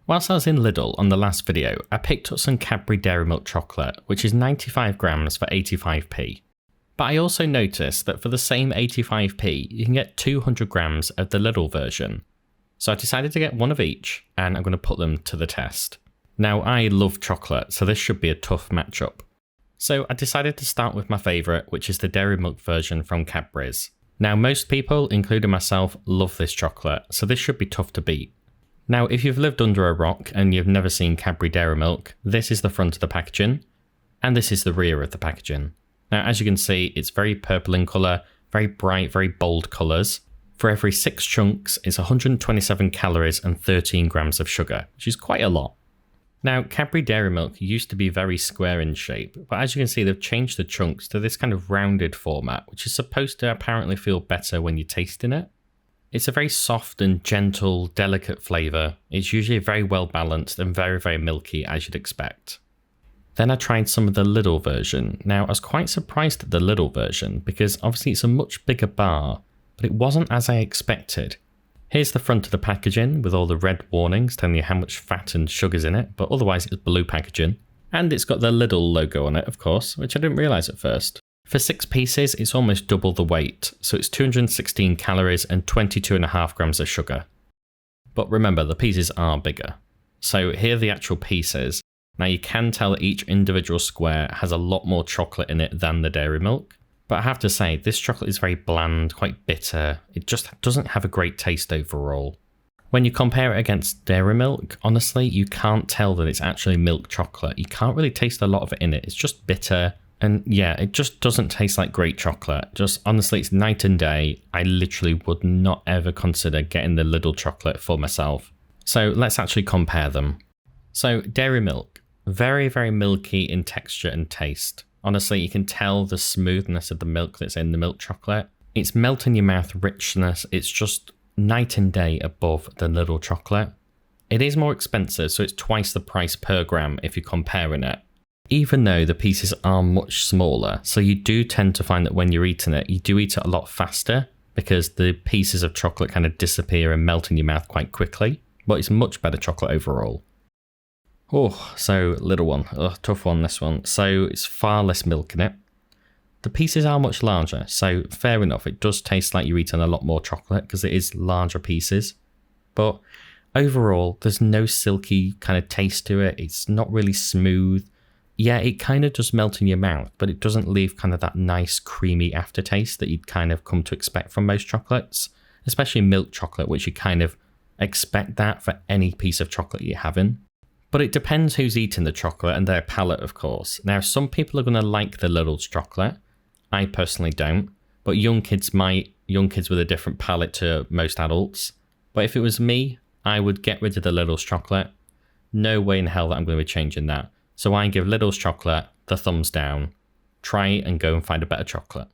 Whilst I was in Lidl on the last video, I picked up some Cadbury Dairy Milk Chocolate, which is 95 grams for 85p. But I also noticed that for the same 85p, you can get 200 grams of the Lidl version. So I decided to get one of each, and I'm going to put them to the test. Now, I love chocolate, so this should be a tough matchup. So I decided to start with my favourite, which is the Dairy Milk version from Cadbury's. Now, most people, including myself, love this chocolate, so this should be tough to beat. Now, if you've lived under a rock and you've never seen Cadbury Dairy Milk, this is the front of the packaging, and this is the rear of the packaging. Now, as you can see, it's very purple in colour, very bright, very bold colours. For every 6 chunks, it's 127 calories and 13 grams of sugar, which is quite a lot. Now, Cadbury Dairy Milk used to be very square in shape, but as you can see, they've changed the chunks to this kind of rounded format, which is supposed to apparently feel better when you're tasting it. It's a very soft and gentle, delicate flavour. It's usually very well balanced and very, very milky, as you'd expect. Then I tried some of the Lidl version. Now, I was quite surprised at the Lidl version because obviously it's a much bigger bar, but it wasn't as I expected. Here's the front of the packaging with all the red warnings telling you how much fat and sugar's in it, but otherwise it's blue packaging. And it's got the Lidl logo on it, of course, which I didn't realise at first. For 6 pieces, it's almost double the weight, so it's 216 calories and 22.5 grams of sugar. But remember, the pieces are bigger. So here are the actual pieces. Now you can tell that each individual square has a lot more chocolate in it than the dairy milk. But I have to say, this chocolate is very bland, quite bitter. It just doesn't have a great taste overall. When you compare it against dairy milk, honestly, you can't tell that it's actually milk chocolate. You can't really taste a lot of it in it. It's just bitter. And yeah, it just doesn't taste like great chocolate. Just honestly, it's night and day. I literally would not ever consider getting the Lidl chocolate for myself. So let's actually compare them. So dairy milk, very, very milky in texture and taste. Honestly, you can tell the smoothness of the milk that's in the milk chocolate. It's melt in your mouth richness. It's just night and day above the Lidl chocolate. It is more expensive, so it's twice the price per gram if you're comparing it. Even though the pieces are much smaller, so you do tend to find that when you're eating it, you do eat it a lot faster because the pieces of chocolate kind of disappear and melt in your mouth quite quickly, but it's much better chocolate overall. Oh, so little one. Tough one, this one. So it's far less milk in it. The pieces are much larger, so fair enough. It does taste like you're eating a lot more chocolate because it is larger pieces. But overall, there's no silky kind of taste to it. It's not really smooth. Yeah, it kind of does melt in your mouth, but it doesn't leave kind of that nice creamy aftertaste that you'd kind of come to expect from most chocolates, especially milk chocolate, which you kind of expect that for any piece of chocolate you're having. But it depends who's eating the chocolate and their palate, of course. Now, some people are going to like the Lidl's chocolate. I personally don't, but young kids might, young kids with a different palate to most adults. But if it was me, I would get rid of the Lidl's chocolate. No way in hell that I'm going to be changing that. So I give Lidl's chocolate the thumbs down. Try and go and find a better chocolate.